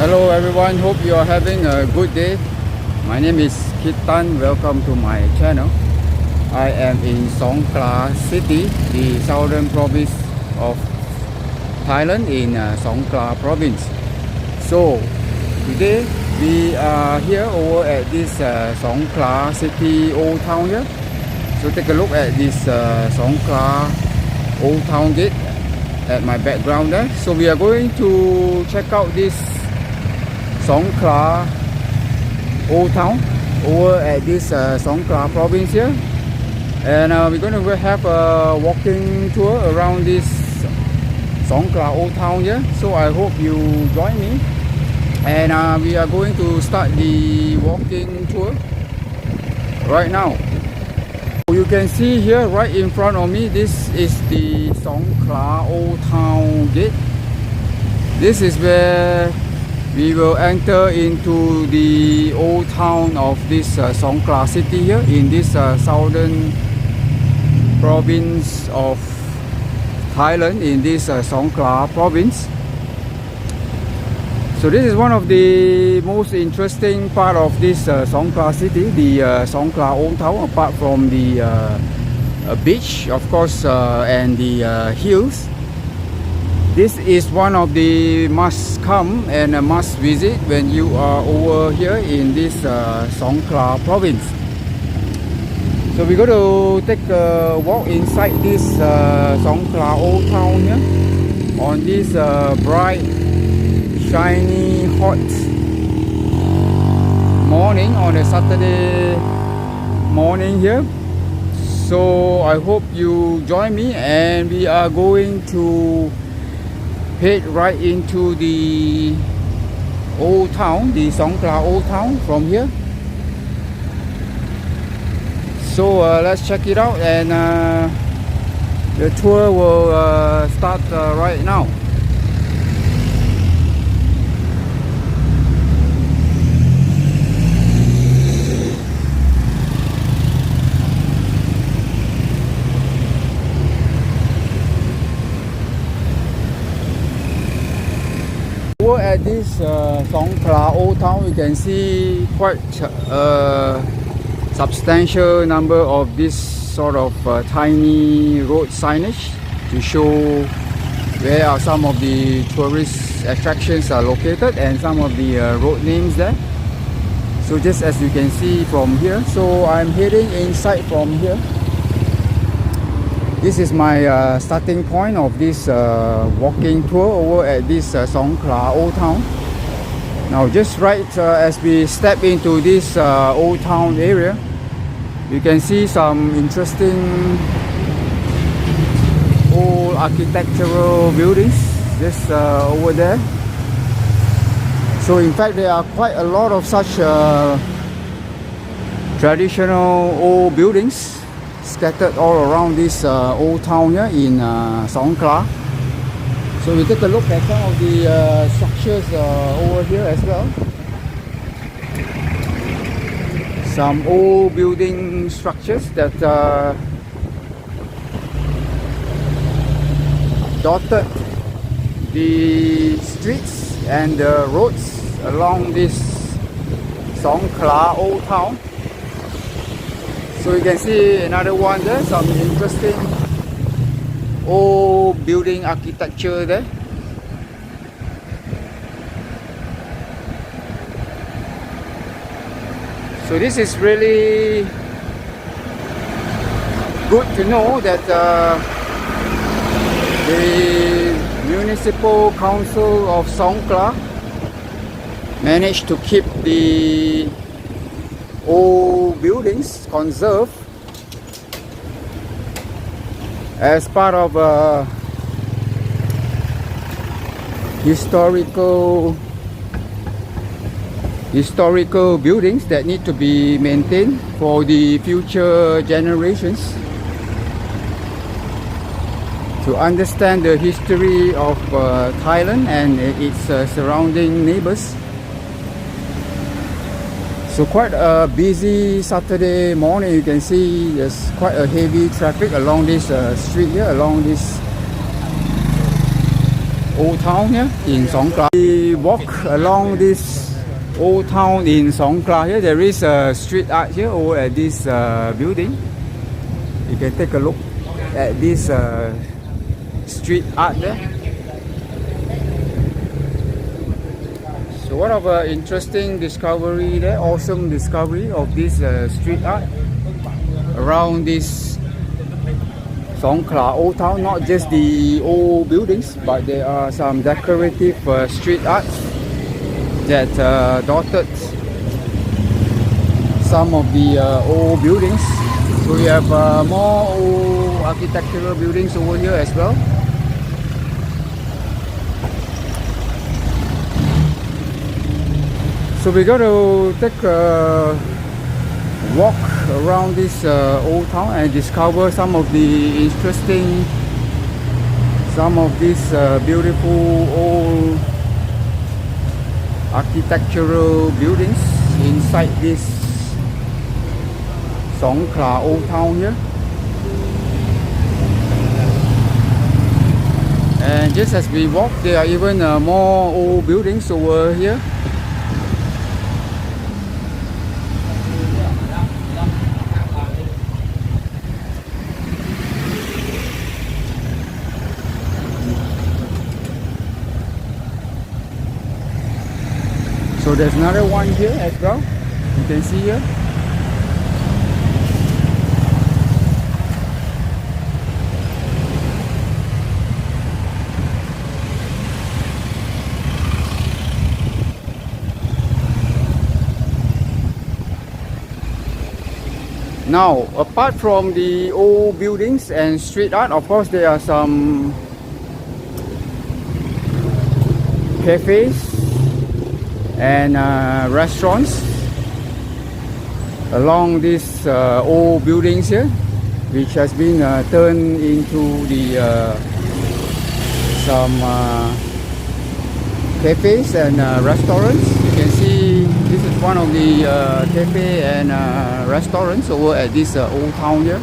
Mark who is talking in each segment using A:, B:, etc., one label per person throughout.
A: Hello everyone, hope you are having a good day. My name is Kitan. Welcome to my channel. I am in Songkhla city, the southern province of Thailand, in Songkhla province. So today we are here over at this Songkhla city old town here. So take a look at this Songkhla Old Town gate at my background there. So we are going to check out this Songkhla Old Town over at this Songkhla province here, and we're going to have a walking tour around this Songkhla Old Town here. So I hope you join me, and we are going to start the walking tour right now. You can see here right in front of me, this is the Songkhla Old Town gate. This is where we will enter into the old town of this Songkhla city here in this southern province of Thailand, in this Songkhla province. So this is one of the most interesting part of this Songkhla city, the Songkhla Old Town, apart from the beach, of course, and the hills. This is one of the must come and a must visit when you are over here in this Songkhla province. So we're going to take a walk inside this Songkhla Old Town here on this bright, shiny, hot morning on a Saturday morning here. So I hope you join me, and we are going to head right into the old town, the Songkhla Old Town from here. So let's check it out, and the tour will start right now. At this Songkhla Old Town, you can see quite a substantial number of this sort of tiny road signage to show where are some of the tourist attractions are located, and some of the road names there. So just as you can see from here, so I'm heading inside from here. This is my starting point of this walking tour over at this Songkhla Old Town. Now just right as we step into this old town area, you can see some interesting old architectural buildings just over there. So in fact there are quite a lot of such traditional old buildings scattered all around this old town here in Songkhla. So we take a look at some of the structures over here as well. Some old building structures that dotted the streets and the roads along this Songkhla Old Town. So you can see another one there, some interesting old building architecture there. So this is really good to know that the Municipal Council of Songkhla managed to keep the old buildings conserved as part of historical buildings that need to be maintained for the future generations to understand the history of Thailand and its surrounding neighbors. So quite a busy Saturday morning. You can see there's quite a heavy traffic along this street here, along this old town here in Songkhla. We walk along this old town in Songkhla here. There is a street art here over at this building. You can take a look at this street art there. So one of the interesting discovery there, awesome discovery of this street art around this Songkhla Old Town. Not just the old buildings, but there are some decorative street arts that dotted some of the old buildings. So we have more old architectural buildings over here as well. So we're going to take a walk around this old town and discover some of the interesting, some of these beautiful old architectural buildings inside this Songkhla Old Town here. And just as we walk, there are even more old buildings over here. So there's another one here as well, you can see here. Now, apart from the old buildings and street art, of course there are some cafes and restaurants along these old buildings here, which has been turned into the some cafes and restaurants. You can see this is one of the cafe and restaurants over at this old town here.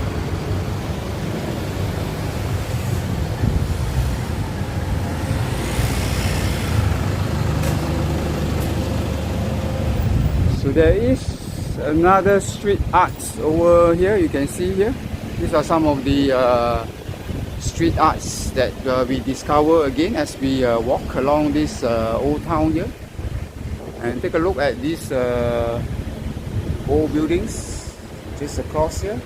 A: So there is another street arts over here, you can see here. These are some of the street arts that we discover again as we walk along this old town here. And take a look at these old buildings just across here.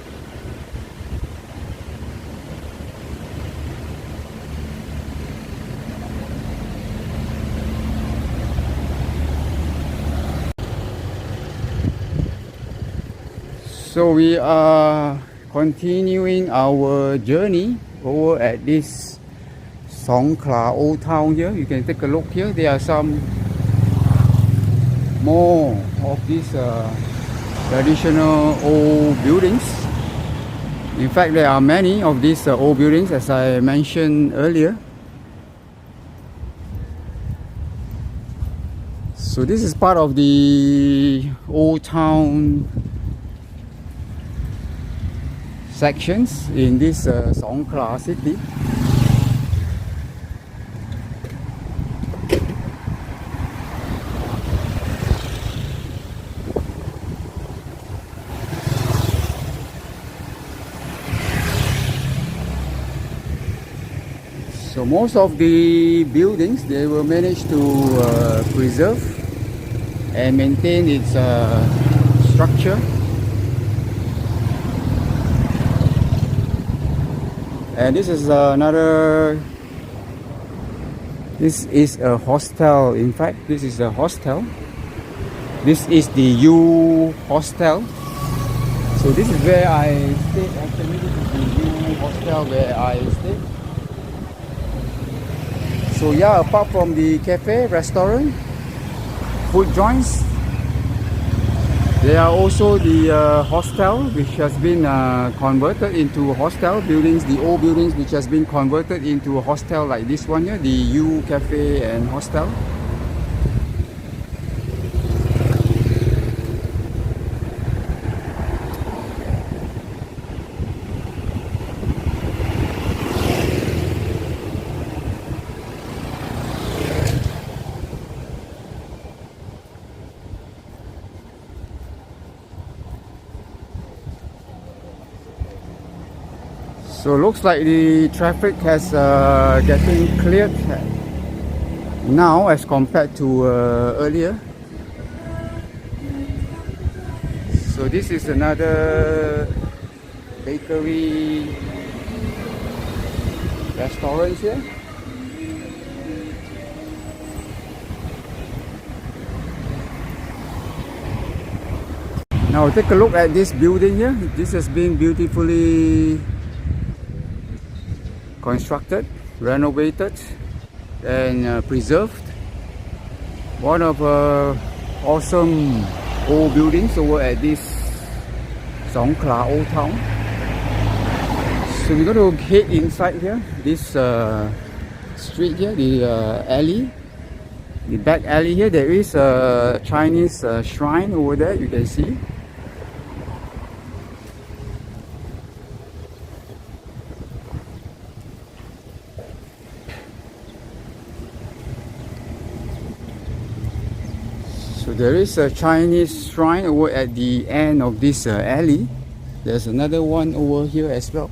A: So we are continuing our journey over at this Songkhla Old Town here. You can take a look here. There are some more of these traditional old buildings. In fact, there are many of these old buildings, as I mentioned earlier. So this is part of the Old Town sections in this Songkhla city. So most of the buildings, they were managed to preserve and maintain its structure. And this is this is a hostel. In fact, this is a hostel. This is the U hostel. So this is where I stayed. Actually, this is the U hostel where I stayed. So yeah, apart from the cafe, restaurant, food joints, there are also the hostel, which has been converted into hostel buildings, the old buildings which has been converted into a hostel like this one here, the U Cafe and Hostel. So looks like the traffic has getting cleared now as compared to earlier. So this is another bakery restaurant here. Now take a look at this building here. This has been beautifully constructed, renovated and preserved. One of awesome old buildings over at this Songkhla Old Town. So we're going to head inside here, this street here, the alley, the back alley here. There is a Chinese shrine over there, you can see. So there is a Chinese shrine over at the end of this alley. There's another one over here as well.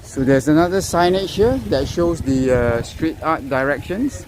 A: So there's another signage here that shows the street art directions.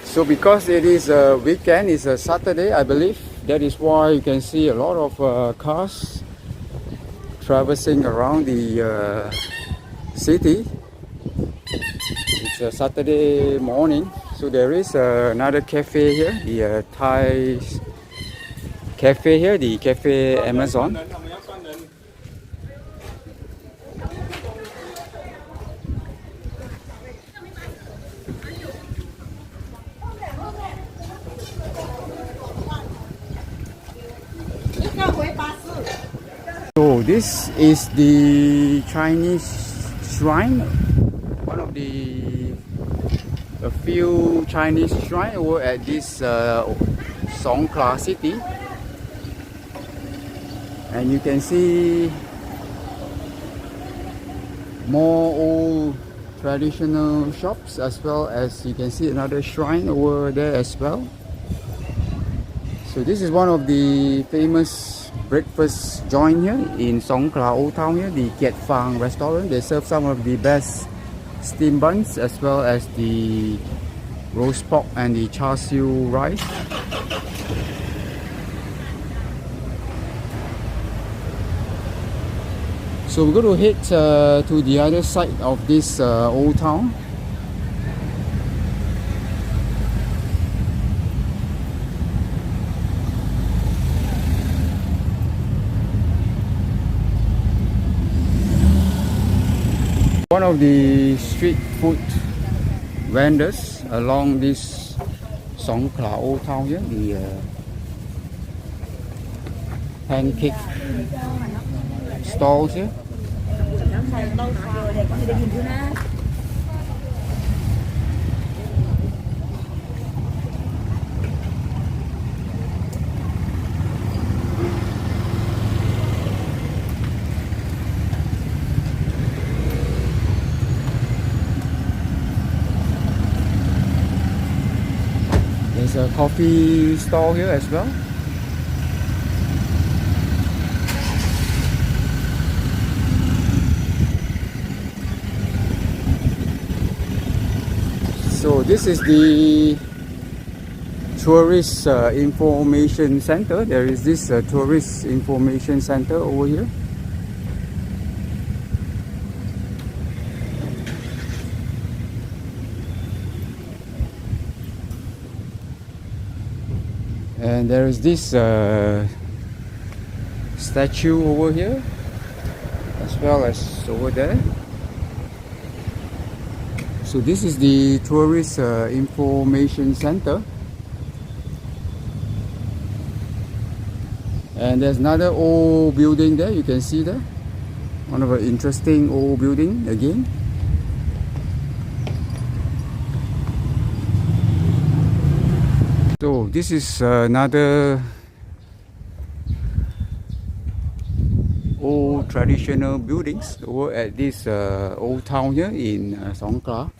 A: So because it is a weekend, it's a Saturday I believe, that is why you can see a lot of cars traversing around the city. It's a Saturday morning, so there is another cafe here, the Thai cafe here, the Cafe Amazon. So this is the Chinese shrine, one of a few Chinese shrine over at this Songkhla city, and you can see more old traditional shops, as well as you can see another shrine over there as well. So this is one of the famous breakfast joint here in Songkhla Old Town here, the Kiat Fang restaurant. They serve some of the best steamed buns, as well as the roast pork and the char siu rice. So we're going to head to the other side of this old town. One of the street food vendors along this Songkhla Old Town here, the pancake stalls here. There's a coffee stall here as well. So this is the tourist information center. There is this tourist information center over here. And there is this statue over here, as well as over there. So this is the tourist information center, and there's another old building there. You can see there, one of the interesting old building again. So this is another old traditional buildings over at this old town here in Songkhla.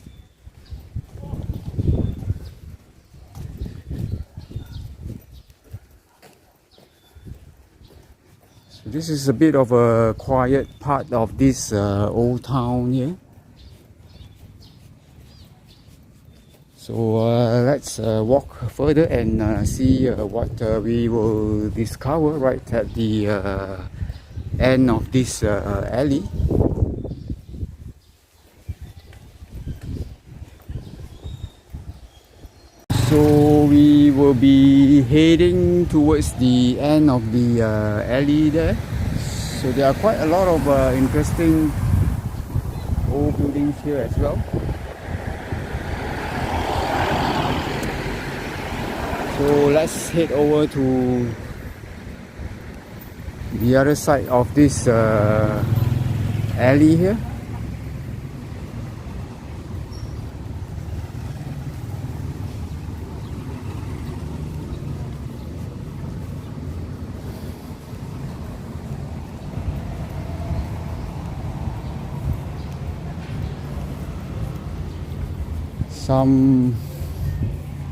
A: So this is a bit of a quiet part of this old town here. So let's walk further and see what we will discover right at the end of this alley. So we will be heading towards the end of the alley there. So there are quite a lot of interesting old buildings here as well. So let's head over to the other side of this alley here. Some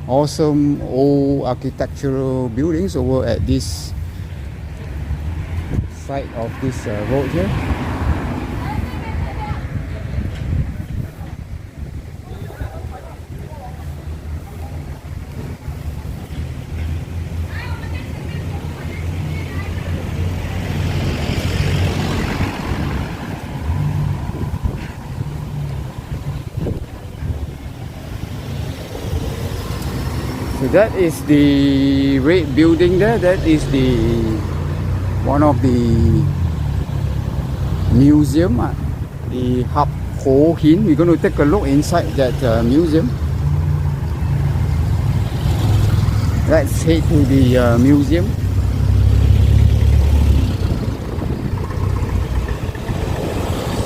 A: awesome old architectural buildings over at this side of this road here. So that is the red building there. That is the one of the museum, the Hap Ho Hin. We're going to take a look inside that museum. Let's head to the museum.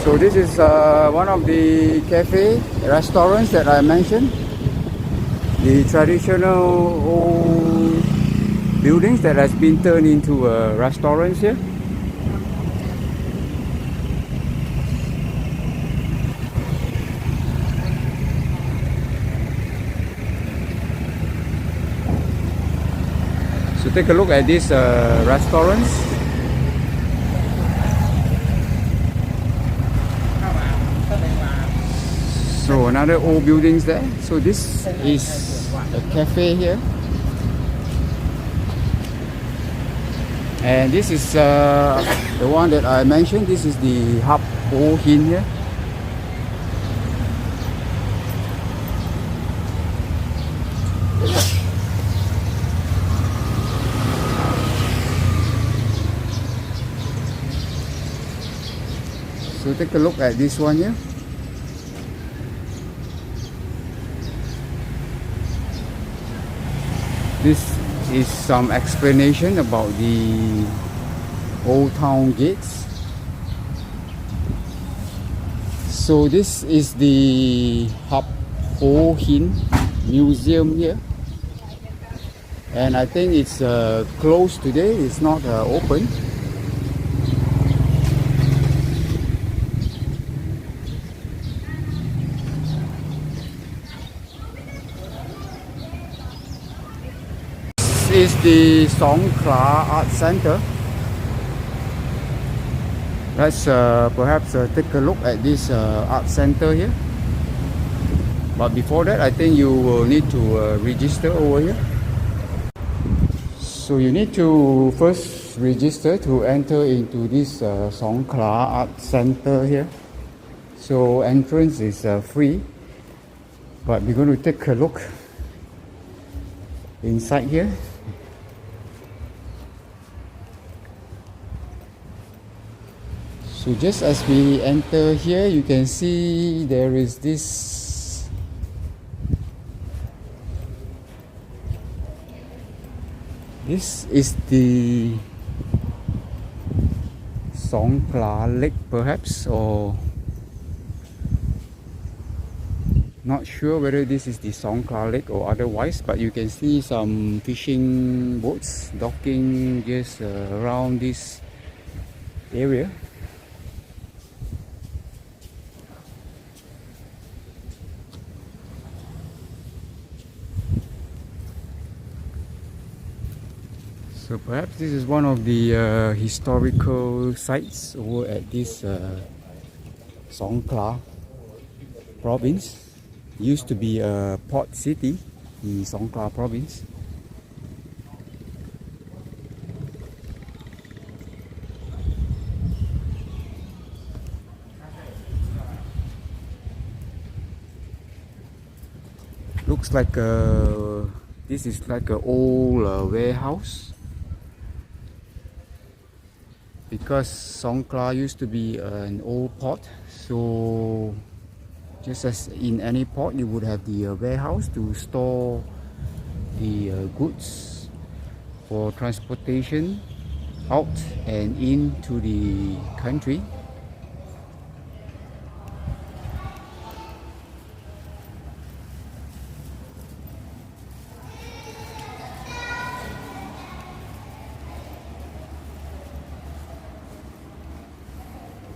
A: So this is one of the cafe restaurants that I mentioned. The traditional old buildings that has been turned into restaurants here. So take a look at these restaurants. So another old buildings there. So this is a cafe here, and this is the one that I mentioned. This is the Hap Ho Hin here. So take a look at this one here. This is some explanation about the old town gates. So this is the Hap Ho Hin Museum here, and I think it's closed today. It's not open. This is the Songkhla Art Center. Let's perhaps take a look at this art center here. But before that, I think you will need to register over here. So you need to first register to enter into this Songkhla Art Center here. So entrance is free, but we're going to take a look inside here. So just as we enter here, you can see there is this is the Songkhla Lake perhaps, or not sure whether this is the Songkhla Lake or otherwise, but you can see some fishing boats docking just around this area. So perhaps this is one of the historical sites over at this Songkhla province. It used to be a port city in Songkhla province. Looks like this is like an old warehouse, because Songkhla used to be an old port. So just as in any port, you would have the warehouse to store the goods for transportation out and into the country.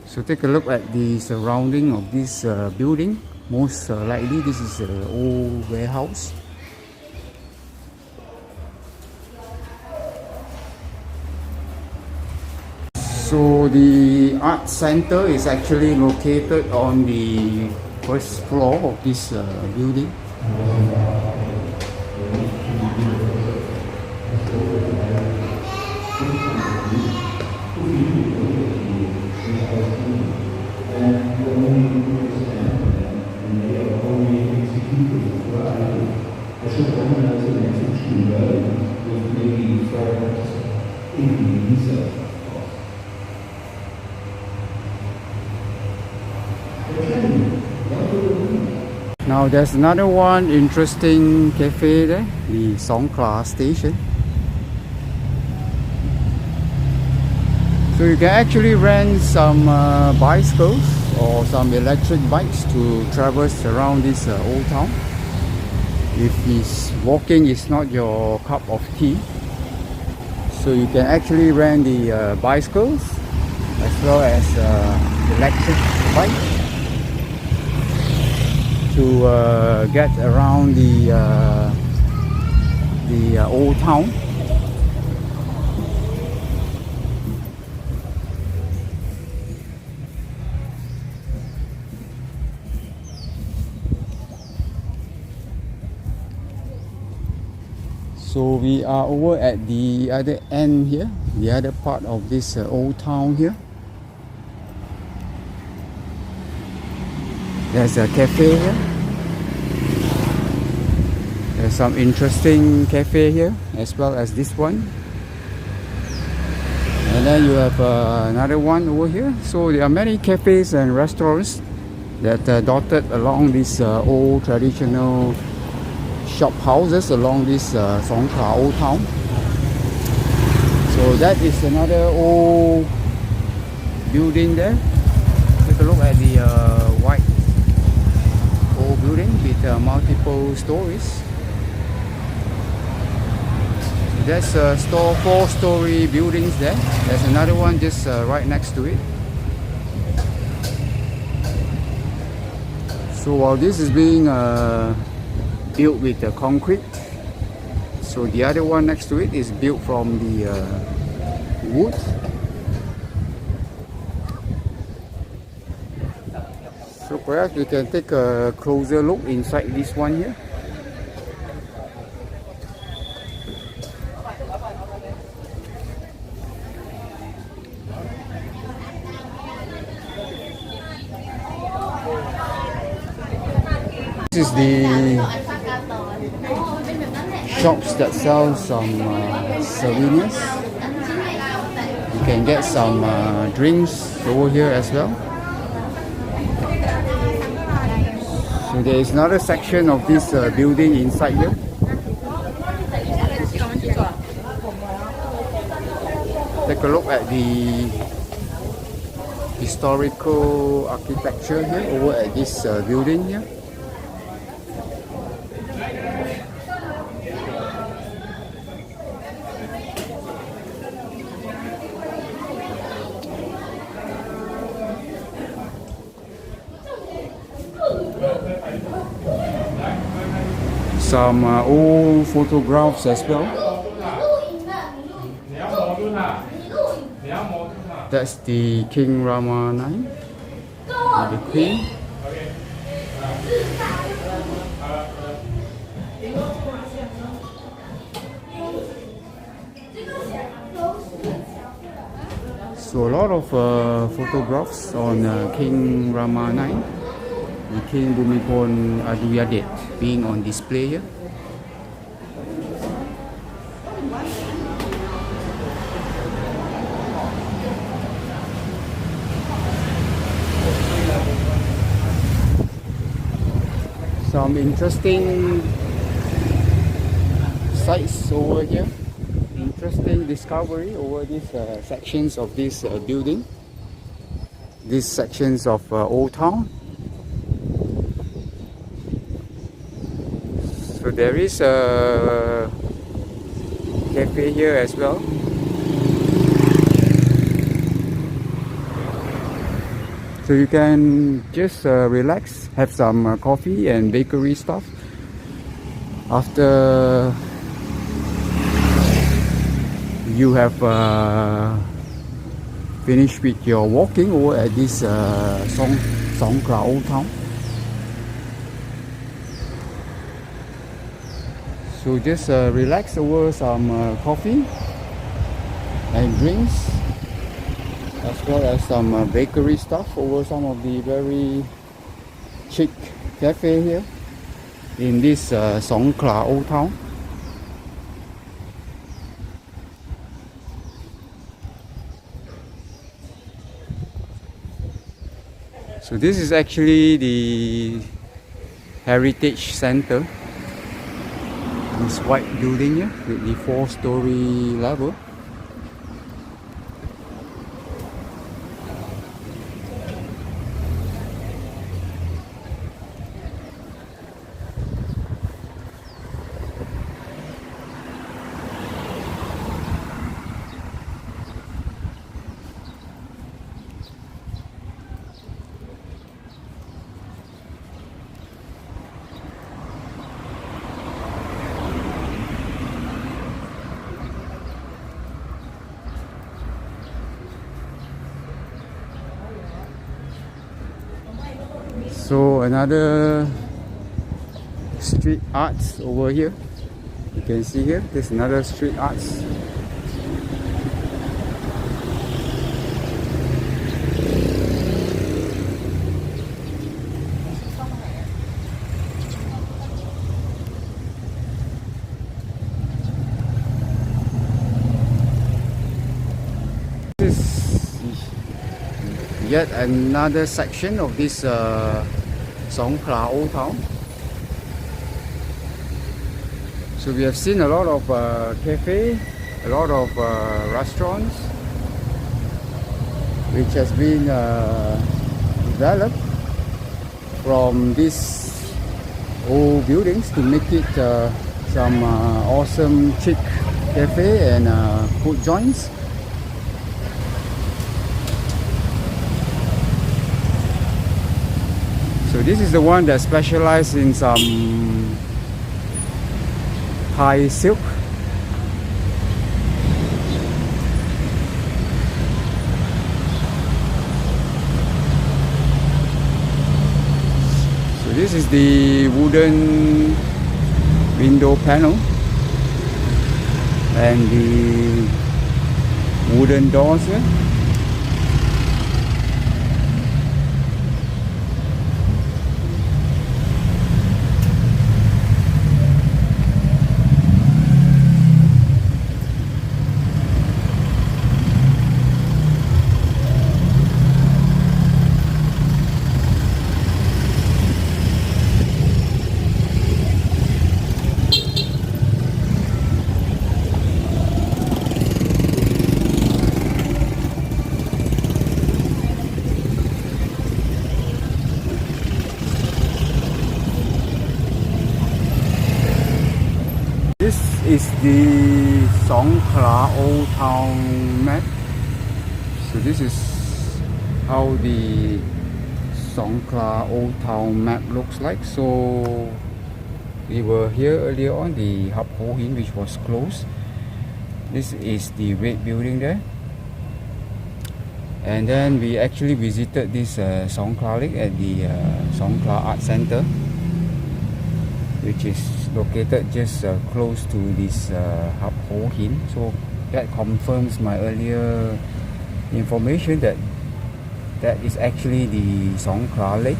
A: So take a look at the surrounding of this building. Most likely this is an old warehouse. So the art center is actually located on the first floor of this building. Now there's another one interesting cafe there, the Songkhla station. So you can actually rent some bicycles or some electric bikes to traverse around this old town. If walking is not your cup of tea, so you can actually rent the bicycles as well as electric bikes to get around the old town. So we are over at the other end here, the other part of this old town here. There's a cafe here. There's some interesting cafe here as well as this one. And then you have another one over here. So there are many cafes and restaurants that are dotted along this old traditional shop houses along this Songkhla Old Town. So that is another old building there. Take a look at the white old building with multiple stories. There's 4-story buildings there. There's another one just right next to it. So while this is being built with concrete, so the other one next to it is built from the wood. So perhaps we can take a closer look inside this one here. This is the shops that sell some souvenirs. You can get some drinks over here as well. So there is another section of this building inside here. Take a look at the historical architecture here over at this building here. Some old photographs as well. That's the King Rama IX, the Queen. So a lot of photographs on King Rama IX, the King Bhumibol Adulyadej being on display here. Some interesting sights over here. Interesting discovery over these sections of this building. These sections of Old Town. So there is a cafe here as well. So you can just relax, have some coffee and bakery stuff after you have finished with your walking over at this Songkhla Old Town. So just relax over some coffee and drinks, as well as some bakery stuff over some of the very chic cafe here in this Songkhla Old Town. So this is actually the Heritage Center. This white building here with the 4-story level. So another street arts over here. You can see here, there's another street arts. This is yet another section of this Songkhla Old Town. So we have seen a lot of cafe, a lot of restaurants, which has been developed from these old buildings to make it some awesome chic cafe and food joints. So this is the one that specializes in some Thai silk. So this is the wooden window panel and the wooden doors here. the Songkhla Old Town map. So this is how the Songkhla Old Town map looks like. So we were here earlier on, the Hap Ho Hin, which was closed. This is the red building there. And then we actually visited this Songkhla Lake at the Songkhla Art Center, which is located just close to this Hap Ho Hin. So that confirms my earlier information that that is actually the Songkhla Lake.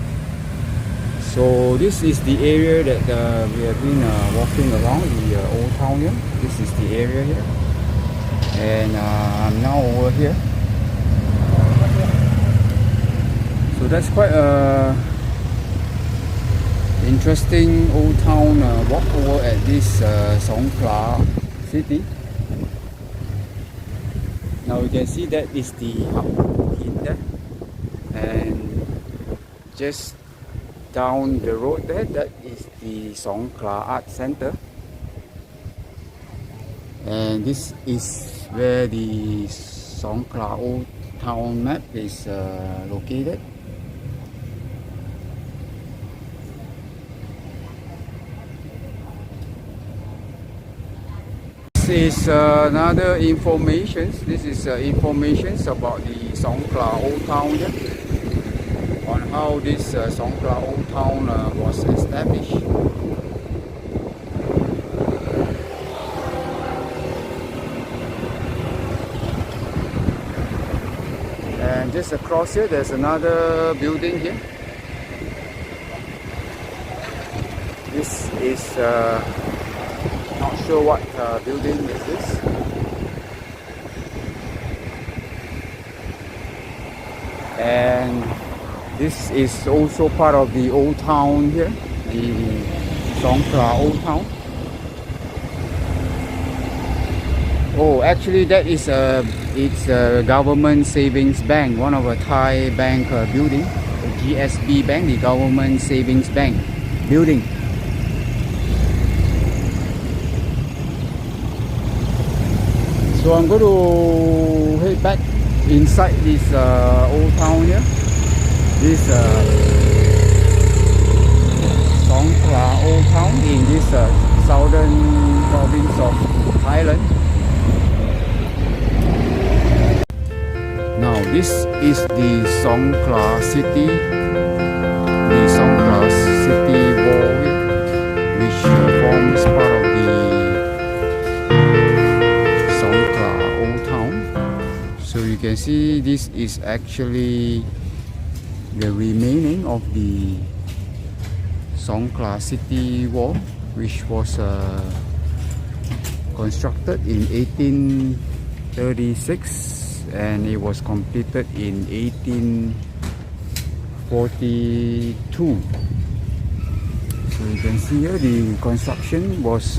A: So this is the area that we have been walking around, the old town here. This is the area here, and I'm now over here. So that's quite a interesting old town walk over at this Songkhla city. Now you can see that is the Hap Ho Hin there, and just down the road there, that is the Songkhla Art Center, and this is where the Songkhla Old Town map is located. This is another information. This is information about the Songkhla Old Town here, on how this Songkhla Old Town was established. And just across here, there's another building here. This is not sure what building is this. And this is also part of the old town here, the Songkhla Old Town. Oh, actually that is it's a government savings bank, one of a Thai bank building, the GSB Bank, the government savings bank building. So I'm going to head back inside this old town here. This Songkhla Old Town in this southern province of Thailand. Now this is the Songkhla city, the Songkhla city wall here, which forms part of the Songkhla Old Town. So you can see this is actually the remaining of the Songkhla city wall, which was constructed in 1836 and it was completed in 1842. So you can see here the construction was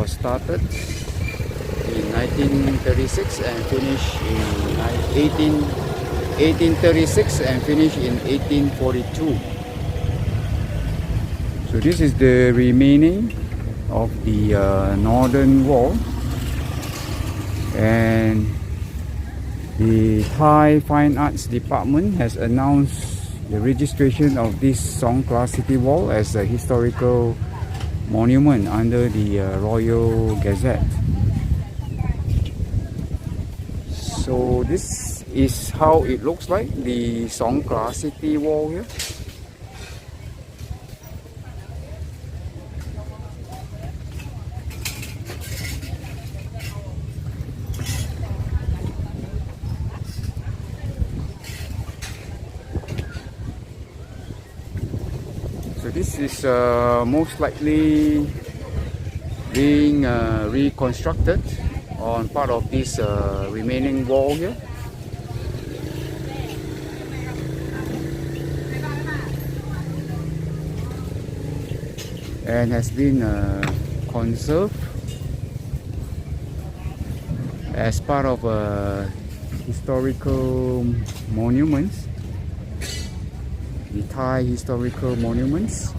A: started in 1936 and finished in 1836 and finished in 1842. So this is the remaining of the northern wall, and the Thai Fine Arts Department has announced the registration of this Songkhla City Wall as a historical monument under the Royal Gazette. So this is how it looks like, the Songkhla City Wall here. So this is most likely being reconstructed on part of this remaining wall here. And has been conserved as part of historical monuments, the Thai historical monuments.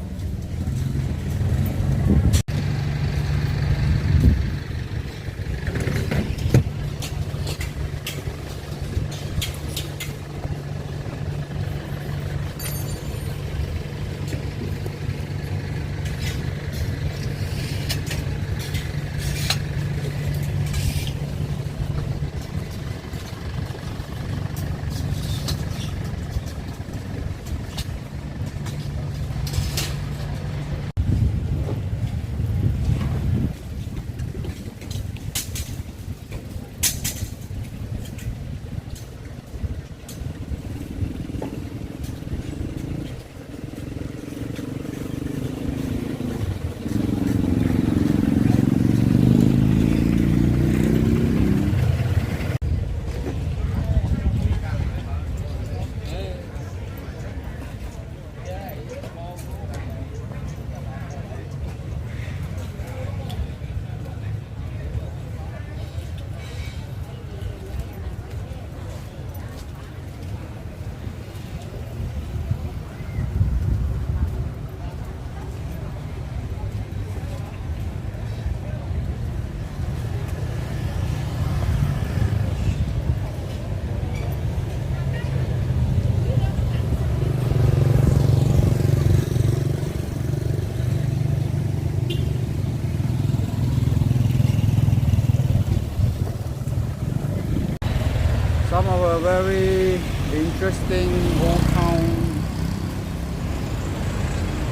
A: some of a very interesting old town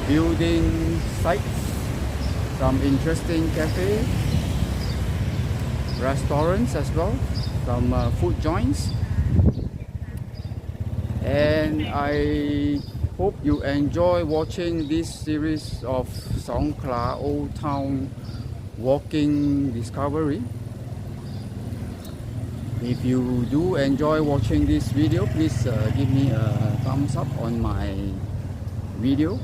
A: building sites, some interesting cafe, restaurants as well, some food joints, and I hope you enjoy watching this series of Songkhla Old Town walking discovery. If you do enjoy watching this video, please give me a thumbs up on my video.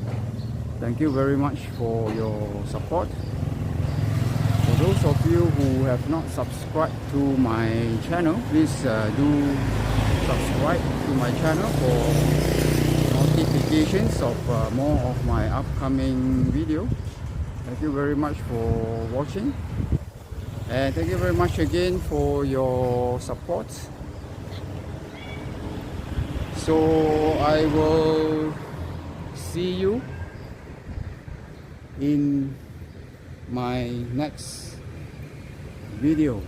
A: Thank you very much for your support. For those of you who have not subscribed to my channel, please do subscribe to my channel for notifications of more of my upcoming video. Thank you very much for watching, and thank you very much again for your support. So I will see you in my next video.